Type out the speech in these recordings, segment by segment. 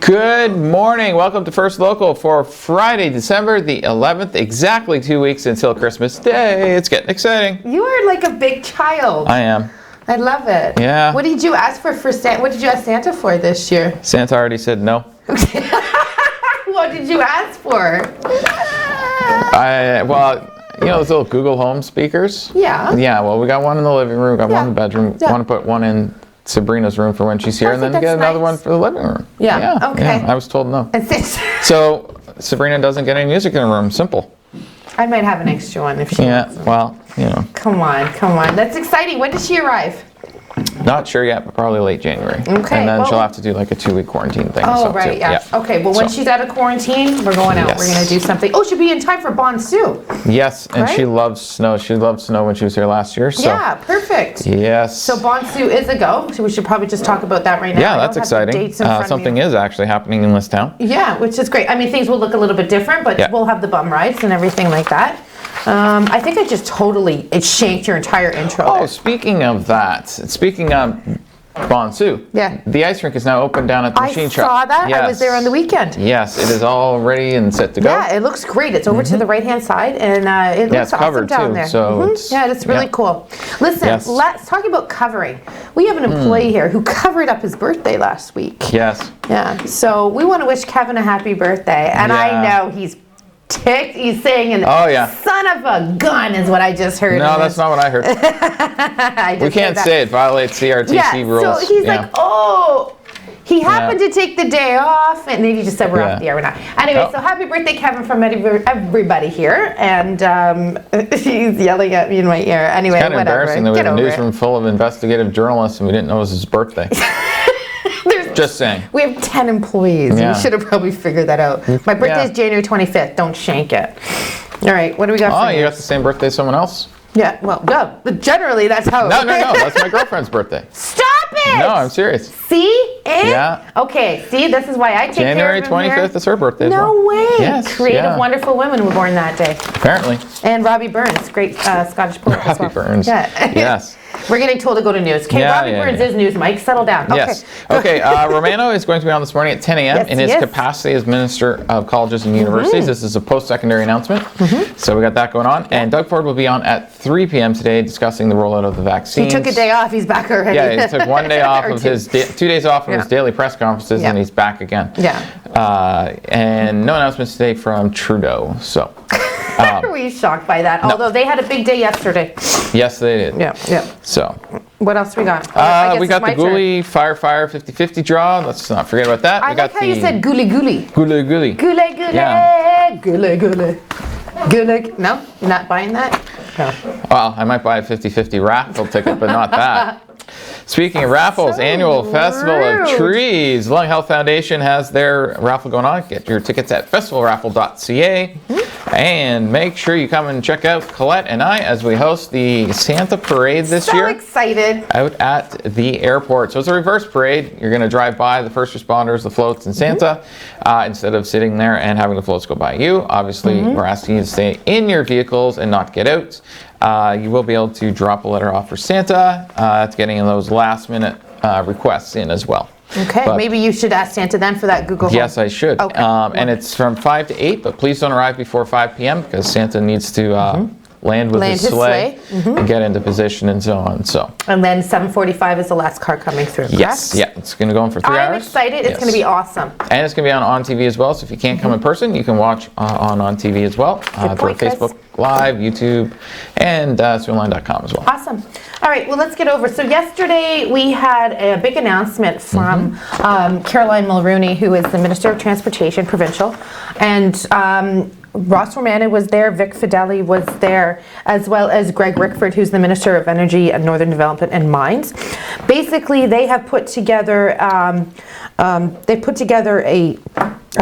Good morning. Welcome to First Local for Friday, December the 11th. Exactly 2 weeks until Christmas Day. It's getting exciting. You are like a big child. I am. I love it. Yeah. What did you ask for Santa? What did you ask Santa for this year? Santa already said no. What did you ask for? Those little Google Home speakers. Yeah. Yeah, well, we got one in the living room, got one in the bedroom. Yeah. Want to put one in Sabrina's room for when she's here, and then get another one for the living room. Yeah. Okay. Yeah, I was told no. And So Sabrina doesn't get any music in her room. Simple. I might have an extra one if she wants them. Well, Come on. That's exciting. When does she arrive? Not sure yet, but probably late January. Okay. And then she'll have to do like a 2-week quarantine thing. Oh, right, yeah. Okay, well, when she's out of quarantine, we're going out. Yes. We're going to do something. Oh, she'll be in time for Bonsu. Yes, and Right? she loves snow. She loved snow when she was here last year. So. Yeah, perfect. Yes. So Bonsu is a go. So we should probably just talk about that right now. Yeah, that's exciting. Something is actually happening in this town. Yeah, which is great. I mean, things will look a little bit different, but we'll have the bum rides and everything like that. I think I just totally shanked your entire intro. Oh, there. speaking of Bonsu. Yeah. The ice rink is now open down at the machine shop. I saw that. Yes. I was there on the weekend. Yes, it is all ready and set to go. Yeah, it looks great. It's over to the right-hand side, and it looks it's awesome covered down too, there. so it's really cool. Listen, let's talk about covering. We have an employee here who covered up his birthday last week. Yes. Yeah, so we want to wish Kevin a happy birthday, and I know he's ticked. He's saying, son of a gun is what I just heard. No, that's not what I heard. We can't say it violates CRTC rules. So he's like, he happened to take the day off, and then he just said we're off the air. We're not. Anyway, so happy birthday, Kevin, from everybody here. And he's yelling at me in my ear. Anyway, it's kind of embarrassing that we have a newsroom full of investigative journalists and we didn't know it was his birthday. Just saying. We have 10 employees. We should have probably figured that out. My birthday is January 25th. Don't shank it. All right, what do we got for you? You got the same birthday as someone else? Yeah, well, no. But generally, that's how. No. That's my girlfriend's birthday. Stop it! No, I'm serious. See? Yeah. Okay, see? This is why I take January care of him 25th is her birthday. No way. Yes, Creative, wonderful women were born that day. Apparently. And Robbie Burns, great Scottish poet as well. Robbie Burns. Yeah. Yes. We're getting told to go to news. Okay, Robbie Burns is news, Mike. Settle down. Okay. Yes. Okay, Romano is going to be on this morning at 10 a.m. in his capacity as Minister of Colleges and Universities. This is a post-secondary announcement. So we got that going on. And Doug Ford will be on at 3 p.m. today discussing the rollout of the vaccines. He took a day off. He's back already. Yeah, he took 1 day off of his 2 days off of his daily press conferences, and he's back again. Yeah. And no announcements today from Trudeau. So. Are we shocked by that? No. Although they had a big day yesterday. Yes, they did. Yeah. So. What else we got? We got the Goulet Fire 50-50 draw. Let's not forget about that. I like how you said Goulet. Goulet. Goulet. Yeah. Goulet. No? You're not buying that? No. Well, I might buy a 50-50 raffle ticket, but not that. Speaking of raffles, annual Festival of Trees. Lung Health Foundation has their raffle going on. Get your tickets at festivalraffle.ca. And make sure you come and check out Colette and I as we host the Santa Parade this year. So excited. Out at the airport. So it's a reverse parade. You're going to drive by the first responders, the floats, and Santa instead of sitting there and having the floats go by you. Obviously, we're asking you to stay in your vehicles and not get out. You will be able to drop a letter off for Santa. It's getting those last-minute requests in as well. Okay, but maybe you should ask Santa then for that Google Home. Yes, I should. Okay. And it's from 5 to 8, but please don't arrive before 5 p.m. because Santa needs to land with his sleigh and get into position and so on. And then 7:45 is the last car coming through. Yes, yeah, it's going to go on for 3 hours. I'm excited. It's going to be awesome. And it's going to be on TV as well. So if you can't come in person, you can watch on TV as well through Facebook Live, YouTube, and SwimLine.com as well. Awesome. All right, well, let's get over. So yesterday we had a big announcement from Caroline Mulrooney, who is the Minister of Transportation, provincial, and Ross Romano was there, Vic Fideli was there, as well as Greg Rickford, who's the Minister of Energy and Northern Development and Mines. Basically, they have put together a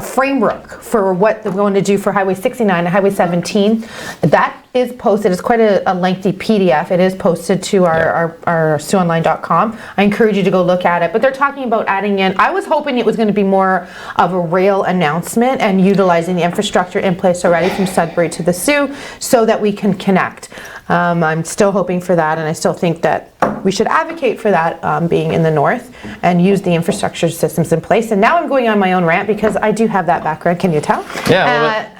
framework for what they're going to do for Highway 69 and Highway 17. That is posted. It's quite a lengthy PDF. It is posted to our SiouxOnline.com. I encourage you to go look at it. But they're talking about adding in, I was hoping it was going to be more of a rail announcement and utilizing the infrastructure in place already from Sudbury to the Sioux so that we can connect. I'm still hoping for that, and I still think that we should advocate for that, being in the north, and use the infrastructure systems in place. And now I'm going on my own rant because I do have that background. Can you tell? Yeah.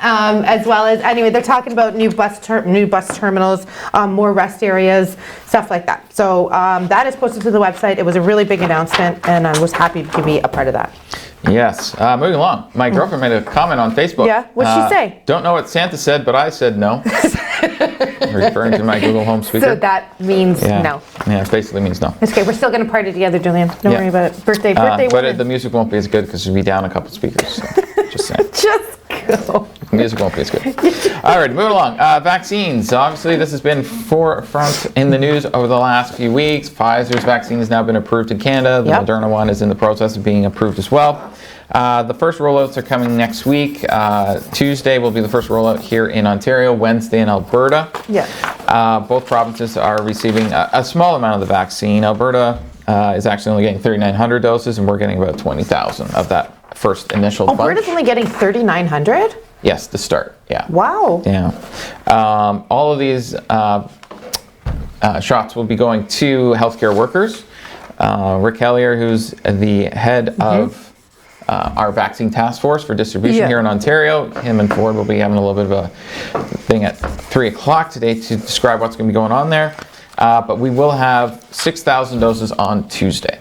As well as, anyway, they're talking about new bus terminals, more rest areas, stuff like that. So that is posted to the website. It was a really big announcement, and I was happy to be a part of that. Yes. Moving along. My girlfriend made a comment on Facebook. Yeah? What'd she say? Don't know what Santa said, but I said no. Referring to my Google Home speaker. So that means no. Yeah, it basically means no. It's okay. We're still going to party together, Julian. Don't worry about it. Birthday But woman. the music won't be as good because we'll be down a couple speakers. So just saying. Just go. The music won't be as good. All right, moving along. Vaccines. Obviously, this has been forefront in the news over the last few weeks. Pfizer's vaccine has now been approved in Canada. The Moderna one is in the process of being approved as well. The first rollouts are coming next week. Tuesday will be the first rollout here in Ontario, Wednesday in Alberta. Both provinces are receiving a small amount of the vaccine. Alberta is actually only getting 3,900 doses, and we're getting about 20,000 of that first initial bunch. Alberta's only getting 3,900? Yes, to start, yeah. Wow. Yeah. All of these shots will be going to healthcare workers. Rick Hellier, who's the head of our vaccine task force for distribution here in Ontario. Him and Ford will be having a little bit of a thing at 3 o'clock today to describe what's going to be going on there. But we will have 6,000 doses on Tuesday.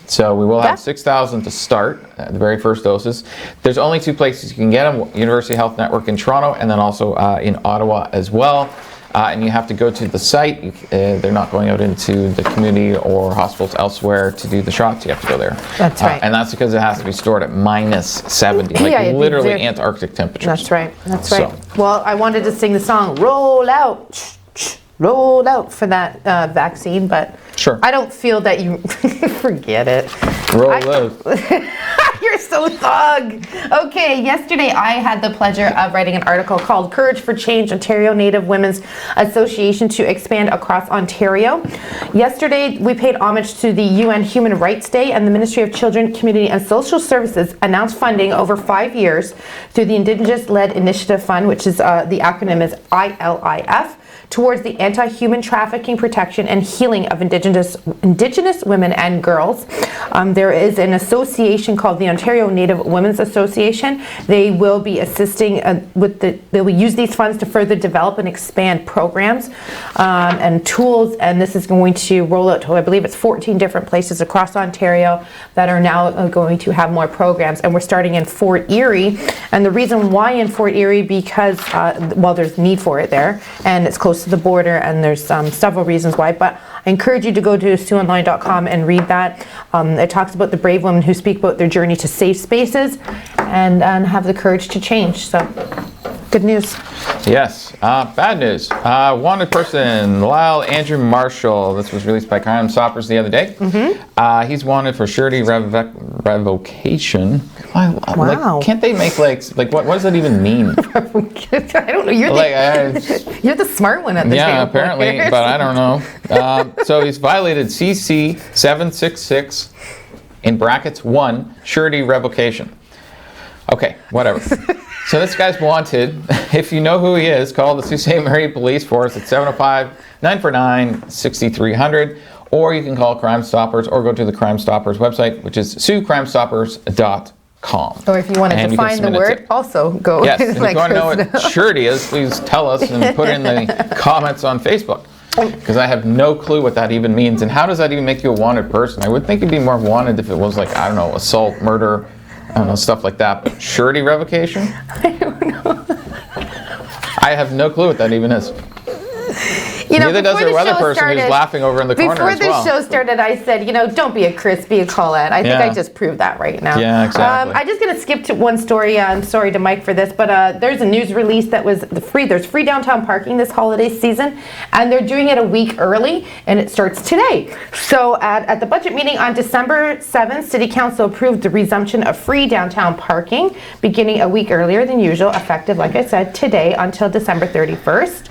So we will have 6,000 to start, the very first doses. There's only 2 places you can get them, University Health Network in Toronto and then also in Ottawa as well. And you have to go to the site. They're not going out into the community or hospitals elsewhere to do the shots. You have to go there. That's right. And that's because it has to be stored at minus 70, like literally Antarctic temperatures. That's right. That's right. Well, I wanted to sing the song "Roll Out." Roll out for that vaccine, but I don't feel that you forget it. Roll out. You're so thug. Okay, yesterday I had the pleasure of writing an article called Courage for Change, Ontario Native Women's Association to Expand Across Ontario. Yesterday we paid homage to the UN Human Rights Day, and the Ministry of Children, Community and Social Services announced funding over 5 years through the Indigenous-led Initiative Fund, which is the acronym is ILIF, towards the anti-human trafficking, protection, and healing of Indigenous women and girls. There is an association called the Ontario Native Women's Association. They will be assisting they will use these funds to further develop and expand programs and tools, and this is going to roll out to, I believe it's 14 different places across Ontario that are now going to have more programs, and we're starting in Fort Erie. And the reason why in Fort Erie, because well, there's need for it there, and it's close to the border, and there's several reasons why, but I encourage you to go to SiouxOnline.com and read that. It talks about the brave women who speak about their journey to safe spaces and have the courage to change. So, good news. Yes. Bad news. Wanted person, Lyle Andrew Marshall. This was released by Crime Stoppers the other day. He's wanted for surety revocation. Wow. Like, can't they make what does that even mean? I don't know. You're the smart one at the table. Yeah, apparently, but I don't know. So he's violated CC 766 in brackets 1 surety revocation. Okay, whatever. So this guy's wanted. If you know who he is, call the Sault Ste. Marie Police Force at 705-949-6300, or you can call Crime Stoppers or go to the Crime Stoppers website, which is siouxcrimestoppers.com. Or if you wanted to find the word, also go. Yes, and if you want to know what surety is, please tell us and put in the comments on Facebook. Because I have no clue what that even means. And how does that even make you a wanted person? I would think it'd be more wanted if it was like, I don't know, assault, murder, I don't know, stuff like that. But surety revocation? I don't know. I have no clue what that even is. You know, Neither does before our the weather show person started, who's laughing over in the corner before as the well. show started, I said, you know, don't be a Chris, be a Colette. I think Yeah. I just proved that right now. Yeah, exactly. I'm just going to skip to one story. I'm sorry to Mike for this, but there's a news release that was there's free downtown parking this holiday season, and they're doing it a week early, and it starts today. So at the budget meeting on December 7th, City Council approved the resumption of free downtown parking beginning a week earlier than usual, effective, like I said, today until December 31st.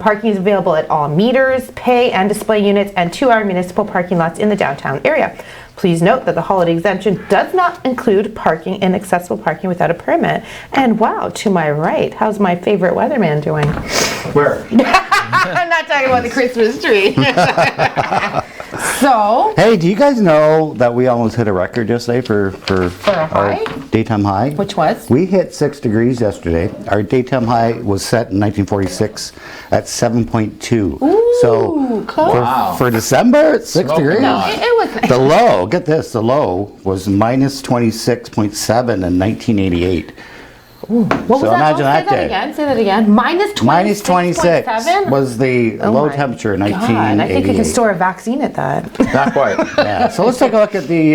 Parking is available at all meters, pay and display units, and 2-hour municipal parking lots in the downtown area. Please note that the holiday exemption does not include parking in accessible parking without a permit. And wow, to my right, how's my favorite weatherman doing? Where? I'm not talking about the Christmas tree. So, Hey, do you guys know that we almost hit a record yesterday for a high? our daytime high? which was? We hit 6 degrees yesterday. Our daytime high was set in 1946 at 7.2. So close. Wow. for December, it's 6 Smoking degrees. hot. It was. The low, get this, the low was minus 26.7 in 1988. What was So that? imagine Say that that day. again. Say that again. Minus 26.7? Minus 26 was the Oh low my temperature in God, 1988. I think you can store a vaccine at that. Not quite. Yeah, so let's take a look at the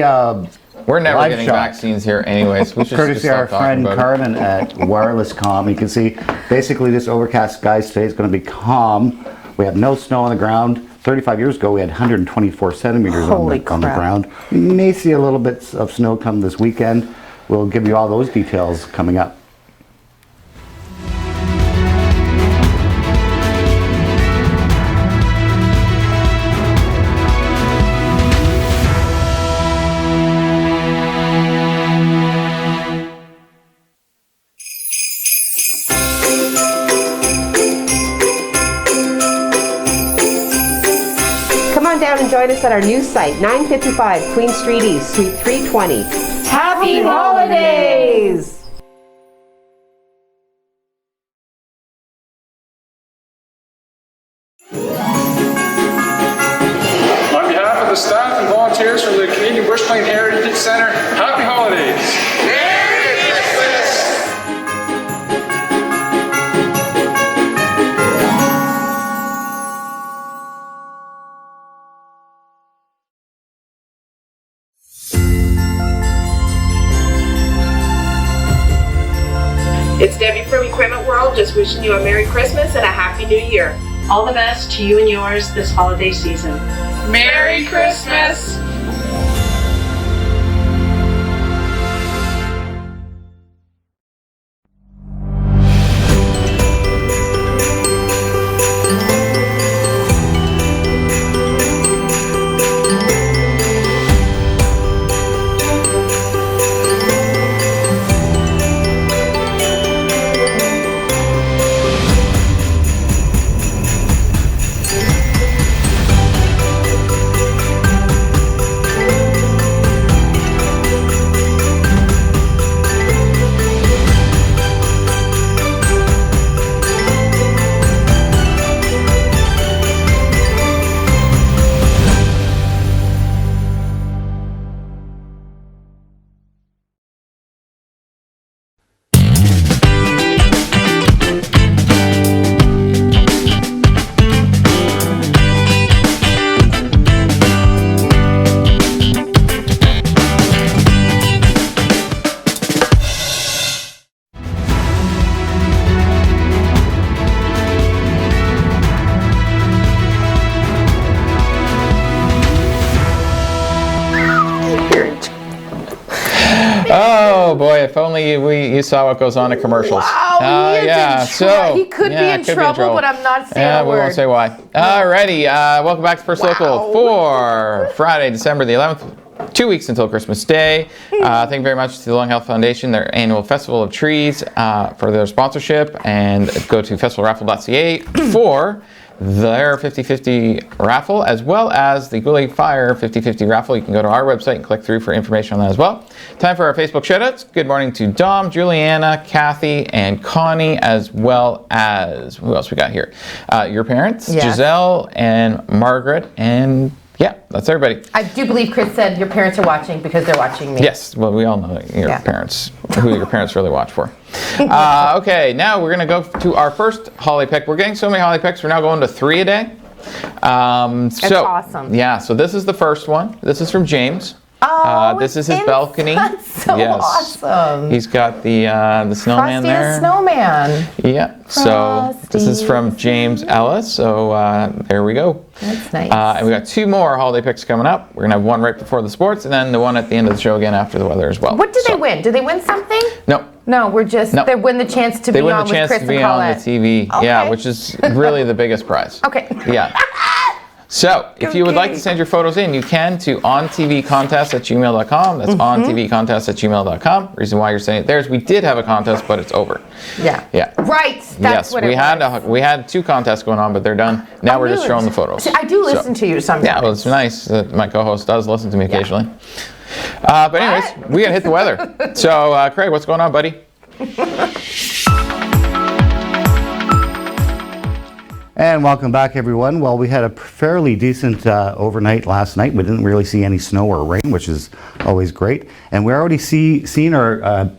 We're never Live getting shot. vaccines here anyways. We should just courtesy stop our talking friend about it. Carmen at Wireless Calm. You can see basically this overcast skies today is going to be calm. We have no snow on the ground. 35 years ago we had 124 centimeters on Holy the crap. ground. We may see a little bit of snow come this weekend. We'll give you all those details coming up. Come on down and join us at our new site, 955 Queen Street East, Suite 320. Happy holidays! On behalf of the staff and volunteers from the Canadian Bush Plane Heritage Center, happy holidays! Merry Christmas! It's Debbie from Equipment World, just wishing you a Merry Christmas and a Happy New Year. All the best to you and yours this holiday season. Merry Christmas! Oh boy, if only you saw what goes on in commercials. Wow, he is yeah, in so he could yeah, be in trouble, but I'm not saying Yeah, a we word. won't say why. Alrighty, welcome back to First Local for Friday, December the 11th. 2 weeks until Christmas Day. Thank you very much to the Lung Health Foundation, their annual Festival of Trees, for their sponsorship. And go to festivalraffle.ca for their 50/50 raffle, as well as the Goulet Fire 50/50 raffle. You can go to our website and click through for information on that as well. Time for our Facebook shoutouts. Good morning to Dom, Juliana, Kathy, and Connie, as well as, who else we got here? Your parents, Yes. Giselle and Margaret, and Yeah, that's everybody. I do believe Chris said your parents are watching because they're watching me. Yes, well, we all know that your Yeah. parents, who your parents really watch for. Okay, now we're going to go to our first holiday pick. We're getting so many holiday picks, we're now going to 3 a day. That's awesome. Yeah, so this is the first one. This is from James. Oh, this is his balcony. That's so awesome. He's got the snowman Frosty there. the Snowman. Yeah. So this is from James Ellis. So there we go. That's nice. And we got 2 more holiday picks coming up. We're gonna have one right before the sports, and then the one at the end of the show again after the weather as well. What did they win? Did they win something? No. No, we're just No. they win the chance to They be win on the with chance Chris to be and on Colette. the TV. Yeah, Okay. which is really the biggest prize. Okay. Yeah. So, if you would like to Okay. send your photos in, you can to ontvcontest@gmail.com. That's ontvcontest@gmail.com. Reason why you're saying it there is we did have a contest, but it's over. Yeah. Yeah. Right. That's Yes, what we it had was. we had 2 contests going on, but they're done. Now we're just showing the photos. See, I do listen to you sometimes. Yeah, well, it's nice that my co-host does listen to me occasionally. But anyways, we gotta hit the weather. So, Craig, what's going on, buddy? And welcome back, everyone. Well, we had a fairly decent overnight last night. We didn't really see any snow or rain, which is always great. And we already seen our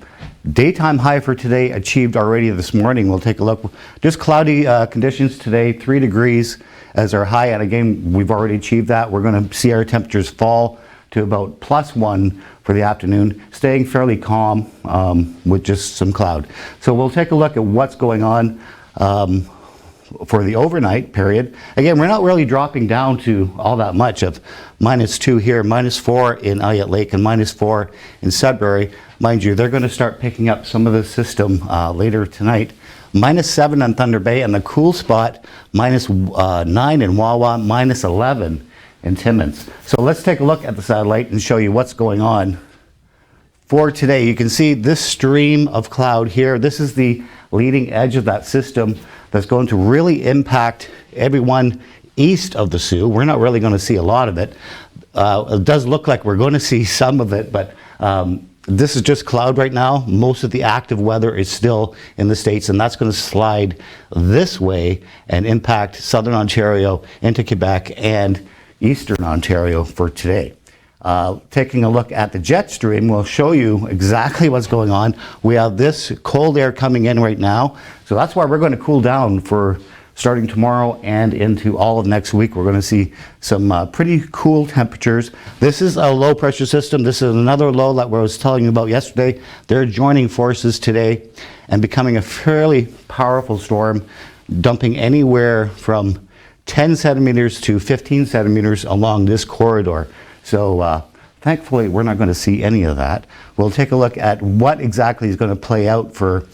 daytime high for today achieved already this morning. We'll take a look. Just cloudy conditions today, 3 degrees as our high. And again, we've already achieved that. We're going to see our temperatures fall to about +1 for the afternoon, staying fairly calm with just some cloud. So we'll take a look at what's going on for the overnight period. Again, we're not really dropping down to all that much of -2 here, -4 in Elliott Lake, and -4 in Sudbury. Mind you, they're going to start picking up some of the system later tonight. -7 on Thunder Bay, and the cool spot, -9 in Wawa, -11 in Timmins. So let's take a look at the satellite and show you what's going on for today. You can see this stream of cloud here. This is the leading edge of that system that's going to really impact everyone east of the Sault. We're not really going to see a lot of it. It does look like we're going to see some of it, but this is just cloud right now. Most of the active weather is still in the States, and that's going to slide this way and impact southern Ontario into Quebec and eastern Ontario for today. Taking a look at the jet stream will show you exactly what's going on. We have this cold air coming in right now, so that's why we're going to cool down for starting tomorrow and into all of next week. We're going to see some pretty cool temperatures. This is a low pressure system. This is another low that I was telling you about yesterday. They're joining forces today and becoming a fairly powerful storm, dumping anywhere from 10 centimeters to 15 centimeters along this corridor. So thankfully, we're not going to see any of that. We'll take a look at what exactly is going to play out for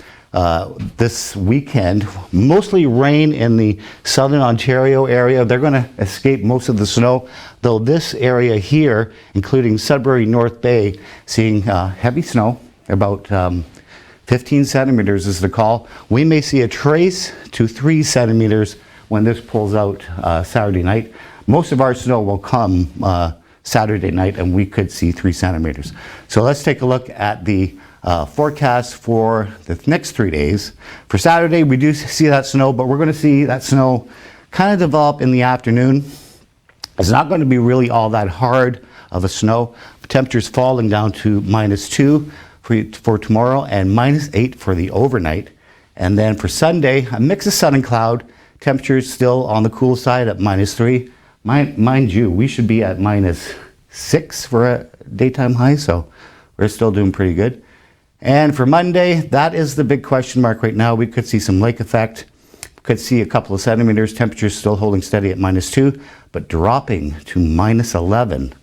this weekend. Mostly rain in the southern Ontario area. They're going to escape most of the snow, though this area here, including Sudbury, North Bay, seeing heavy snow, about 15 centimeters is the call. We may see a trace to 3 centimeters when this pulls out Saturday night. Most of our snow will come Saturday night, and we could see 3 centimeters. So let's take a look at the forecast for the next 3 days. For Saturday, we do see that snow, but we're going to see that snow kind of develop in the afternoon. It's not going to be really all that hard of a snow. Temperatures falling down to -2 for tomorrow and -8 for the overnight. And then for Sunday, a mix of sun and cloud. Temperatures still on the cool side at -3. Mind you, we should be at -6 for a daytime high, so we're still doing pretty good. And for Monday, that is the big question mark right now. We could see some lake effect, could see a couple of centimeters. Temperatures still holding steady at -2, but dropping to -11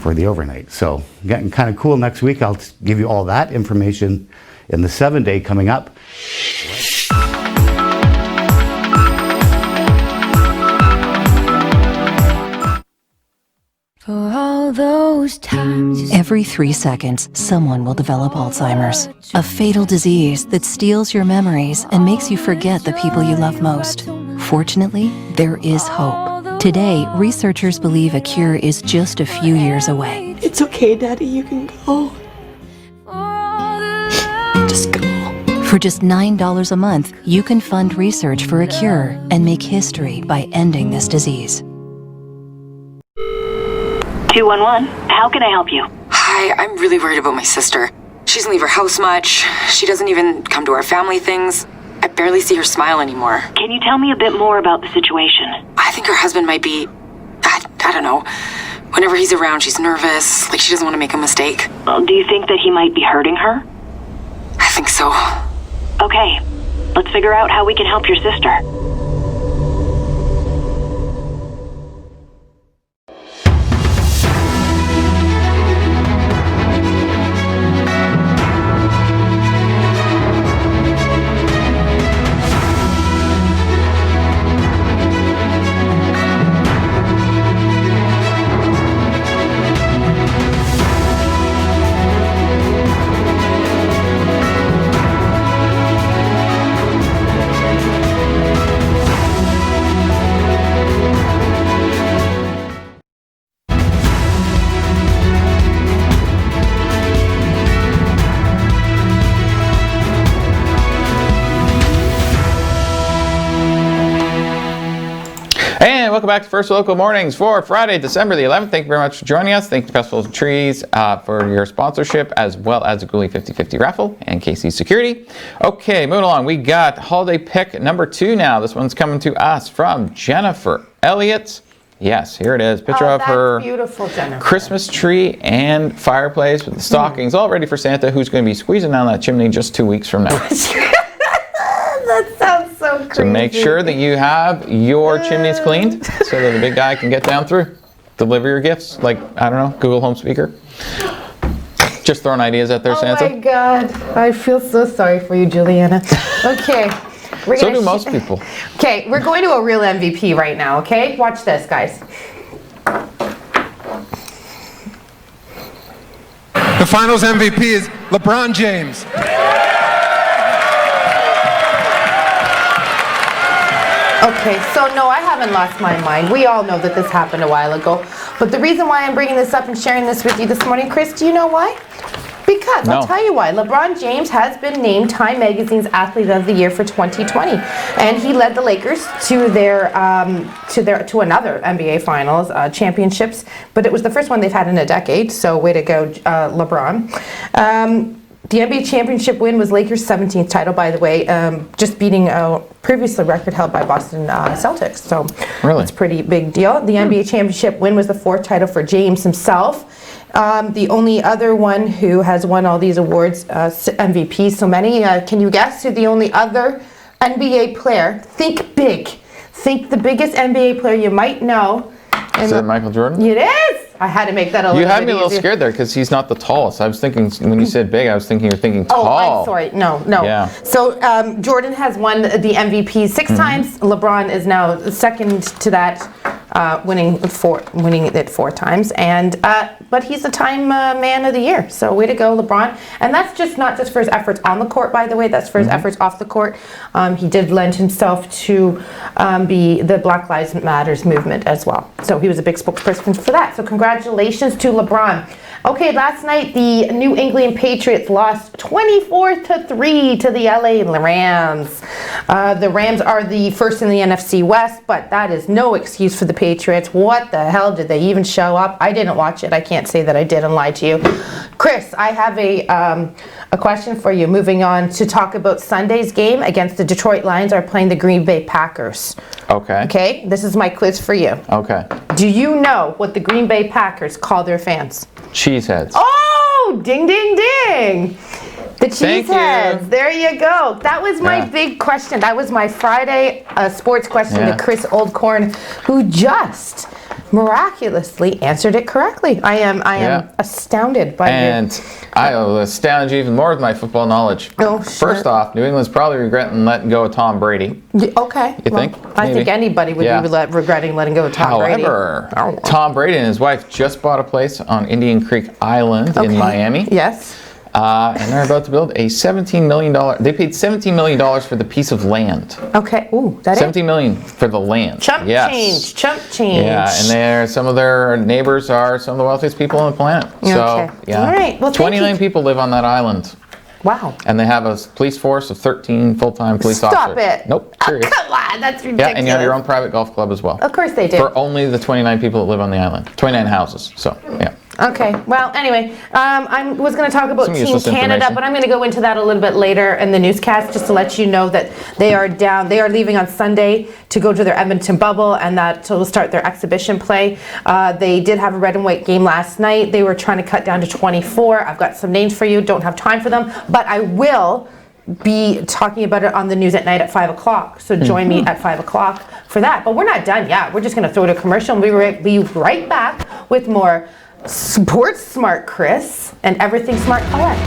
for the overnight. So getting kind of cool next week. I'll give you all that information in the 7-day coming up. For all those times. Every 3 seconds, someone will develop Alzheimer's, a fatal disease that steals your memories and makes you forget the people you love most. Fortunately, there is hope. Today, researchers believe a cure is just a few years away. It's okay, Daddy, you can go. Just go. For just $9 a month, you can fund research for a cure and make history by ending this disease. 211, how can I help you? Hi, I'm really worried about my sister. She doesn't leave her house much. She doesn't even come to our family things. I barely see her smile anymore. Can you tell me a bit more about the situation? I think her husband might be... I don't know. Whenever he's around, she's nervous, like she doesn't want to make a mistake. Do you think that he might be hurting her? I think so. Okay, let's figure out how we can help your sister. And welcome back to First Local Mornings for Friday, December the 11th. Thank you very much for joining us. Thank you to Festival of Trees for your sponsorship, as well as the Goulet 50/50 raffle and KC Security. Okay, moving along. We got holiday pick number 2 now. This one's coming to us from Jennifer Elliott. Yes, here it is. Picture of her beautiful, Jennifer. Christmas tree and fireplace with the stockings all ready for Santa, who's going to be squeezing down that chimney just 2 weeks from now. That sounds so crazy. So make sure that you have your chimneys cleaned so that the big guy can get down through. Deliver your gifts, like, I don't know, Google Home Speaker. Just throwing ideas out there, Santa. Oh my God. I feel so sorry for you, Juliana. Okay. So do most people. Okay, we're going to a real MVP right now, okay? Watch this, guys. The finals MVP is LeBron James. Okay, so no, I haven't lost my mind. We all know that this happened a while ago. But the reason why I'm bringing this up and sharing this with you this morning, Chris, do you know why? Because, I'll tell you why. LeBron James has been named Time Magazine's Athlete of the Year for 2020. And he led the Lakers to their to another NBA Finals championships. But it was the first one they've had in a decade, so way to go, LeBron. The NBA championship win was Lakers' 17th title, by the way, just beating a previously record held by Boston Celtics. So it's a pretty big deal. The NBA championship win was the 4th title for James himself. The only other one who has won all these awards, MVP, so many. Can you guess who the only other NBA player? Think big. Think the biggest NBA player you might know. Is it Michael Jordan? It is. I had to make that a little bit You had me a little easier. scared there because he's not the tallest. I was thinking, when you said big, I was thinking you're thinking tall. Oh, I'm sorry. No. Yeah. So Jordan has won the MVP 6 times. LeBron is now second to that, winning it 4 times. And but he's the Time Man of the Year. So way to go, LeBron. And that's not just for his efforts on the court, by the way. That's for his efforts off the court. He did lend himself to the Black Lives Matters movement as well. So he was a big spokesperson for that. So congratulations to LeBron. Okay, last night the New England Patriots lost 24-3 to the LA Rams. The Rams are the first in the NFC West, but that is no excuse for the Patriots. What the hell, did they even show up? I didn't watch it. I can't say that I did and lie to you. Chris, I have a question for you. Moving on to talk about Sunday's game against the Detroit Lions are playing the Green Bay Packers. Okay. Okay, this is my quiz for you. Okay. Do you know what the Green Bay Packers call their fans? Cheeseheads. Oh, ding, ding, ding. The Cheeseheads. There you go. That was my big question. That was my Friday sports question to Chris Oldcorn, who just miraculously answered it correctly. I am astounded by And I will astound you even more with my football knowledge. Oh, sure. First off, New England's probably regretting letting go of Tom Brady. Okay. You think? I think anybody would be regretting letting go of Tom Brady. However, Tom Brady and his wife just bought a place on Indian Creek Island in Miami. Yes. And they're about to build a $17 million. They paid $17 million for the piece of land. Okay. Ooh, that $17 million for the land. Chump change. Chump change. Yeah, and some of their neighbors are some of the wealthiest people on the planet. So, okay. yeah. All right. Well, 29 people live on that island. Wow. And they have a police force of 13 full-time police officers. Stop it. Nope, Oh, serious. come on, that's ridiculous. Yeah, and you have your own private golf club as well. Of course they do. For only the 29 people that live on the island. 29 houses, so, yeah. Okay, well, anyway, I was going to talk about Some Team useless Canada, information. but I'm going to go into that a little bit later in the newscast, just to let you know that they are down. They are leaving on Sunday to go to their Edmonton bubble, and that will start their exhibition play. They did have a red and white game last night. They were trying to cut down to 24. I've got some names for you. Don't have time for them, but I will be talking about it on the news at night at 5 o'clock. So join me at 5 o'clock for that. But we're not done yet. We're just going to throw it a commercial, and we'll be right back with more Sports Smart Chris and Everything Smart Colette.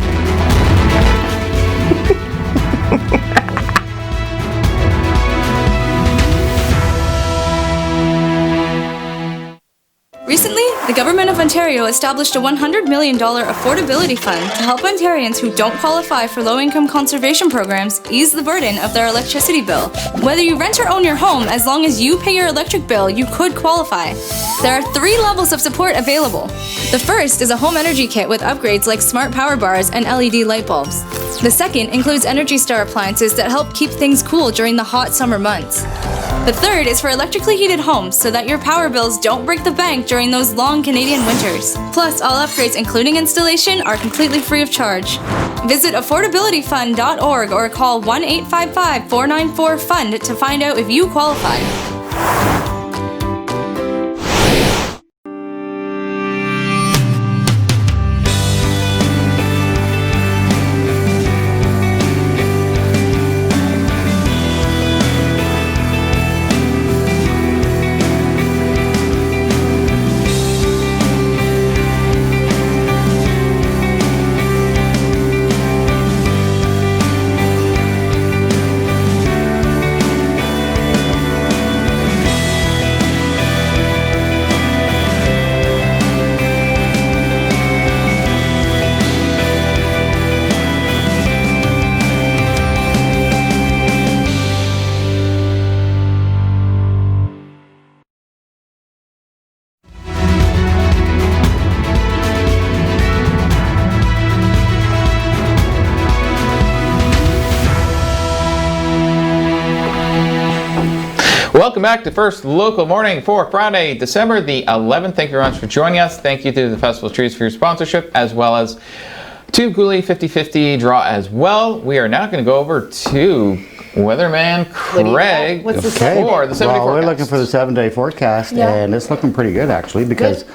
Recently, the Government of Ontario established a $100 million affordability fund to help Ontarians who don't qualify for low-income conservation programs ease the burden of their electricity bill. Whether you rent or own your home, as long as you pay your electric bill, you could qualify. There are 3 levels of support available. The first is a home energy kit with upgrades like smart power bars and LED light bulbs. The second includes Energy Star appliances that help keep things cool during the hot summer months. The third is for electrically heated homes so that your power bills don't break the bank during those long Canadian winters. Plus, all upgrades, including installation, are completely free of charge. Visit affordabilityfund.org or call 1-855-494-FUND to find out if you qualify. Welcome back to First Local Morning for Friday, December the 11th. Thank you very much for joining us. Thank you to the Festival of Trees for your sponsorship, as well as to Goulet 50/50 draw as well. We are now going to go over to Weatherman Craig What's the for the 7-day Well, we're forecast. looking for the 7-day forecast, Yeah. and it's looking pretty good actually, because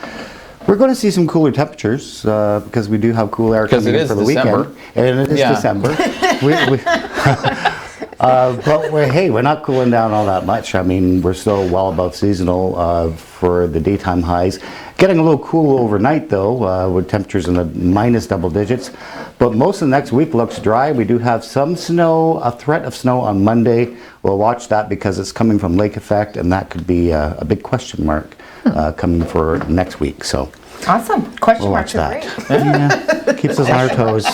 we're going to see some cooler temperatures because we do have cool air Because coming it in is for the December. weekend, and it is Yeah. December. But we're not cooling down all that much. I mean, we're still well above seasonal for the daytime highs. Getting a little cool overnight though, with temperatures in the minus double digits. But most of the next week looks dry. We do have some snow, a threat of snow on Monday. We'll watch that because it's coming from lake effect, and that could be a big question mark coming for next week. So Awesome. Question we'll marks watch are that. great. Yeah, keeps us on our toes.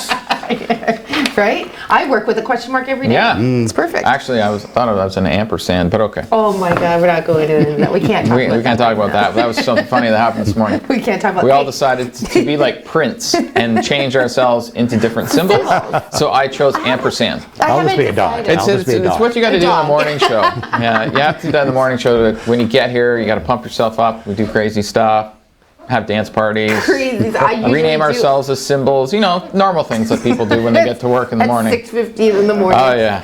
Right? I work with a question mark every day. Yeah. It's perfect. Actually, I thought it was an ampersand, but okay. Oh my God, we're not going into that. We can't talk We about can't talk about that. That was something funny that happened this morning. We can't talk about We all Hey, decided to be like Prince and change ourselves into different symbols. So I chose ampersand. I I'll just haven't be a dog. decided. It's what you got to do in the dog. morning show. Yeah, you have to do that in the morning show. When you get here, you got to pump yourself up. We do crazy stuff, have dance parties, Crazy. I usually rename do ourselves as symbols. You know, normal things that people do when they get to work in the at morning. 6:15 in the morning. Oh yeah.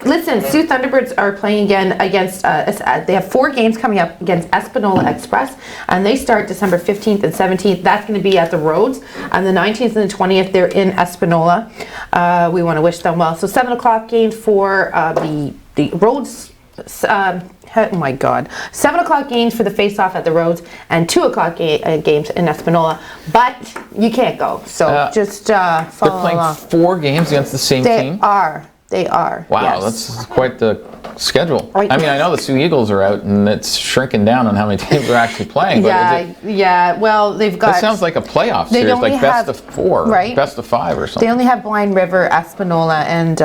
Listen, Sault Thunderbirds are playing again against, they have 4 games coming up against Espanola Express, and they start December 15th and 17th. That's going to be at the Rhodes. On the 19th and the 20th, they're in Espanola. We want to wish them well. So 7 o'clock game for the Rhodes. Oh my God. 7 o'clock games for the face-off at the Rhodes, and 2 o'clock games in Espanola. But you can't go, so just They're follow playing along. 4 games against the same team. They are. Wow, yes. that's quite the schedule. Right. I mean, I know the Sioux Eagles are out, and it's shrinking down on how many teams are actually playing. But Yeah. Well, they've got. that sounds like a playoff They series, only like best have- of 4, right. best of 5 or something. They only have Blind River, Espanola, and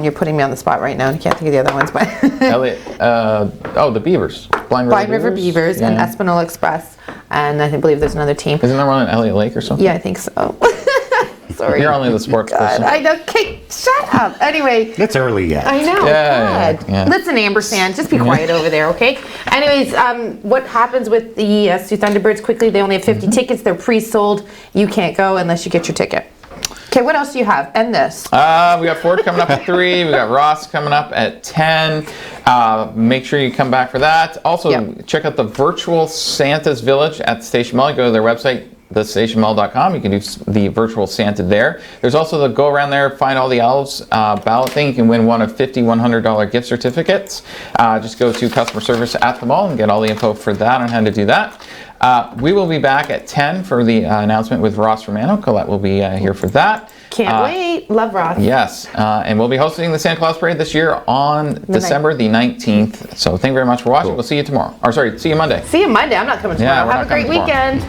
you're putting me on the spot right now. I can't think of the other ones, but Elliot, the Beavers. Blind River Beavers and Yeah. Espanola Express, and I believe there's another team. Isn't there one in Elliot Lake or something? Yeah, I think so. sorry. You're only the sports person. I know. Okay, shut up. Anyway. It's early yet. I know. Yeah, God. yeah. Listen, Ampersand, just be quiet over there, okay? Anyways, what happens with the Sioux Thunderbirds quickly? They only have 50 tickets. They're pre-sold. You can't go unless you get your ticket. Okay, what else do you have? And this. We got Ford coming up at 3. We got Ross coming up at 10. Make sure you come back for that. Also, check out the virtual Santa's Village at the Station Mall. Go to their website, thestationmall.com. You can do the virtual Santa there. There's also the go around there, find all the elves ballot thing. You can win one of 50 $100 gift certificates. Just go to customer service at the mall and get all the info for that on how to do that. We will be back at 10 for the announcement with Ross Romano. Colette will be here for that. Can't wait. Love Ross. Yes, and we'll be hosting the Santa Claus Parade this year on December the 19th. So thank you very much for watching. We'll see you tomorrow. Or sorry, see you Monday. See you Monday. I'm not coming tomorrow. Yeah, Have a great weekend.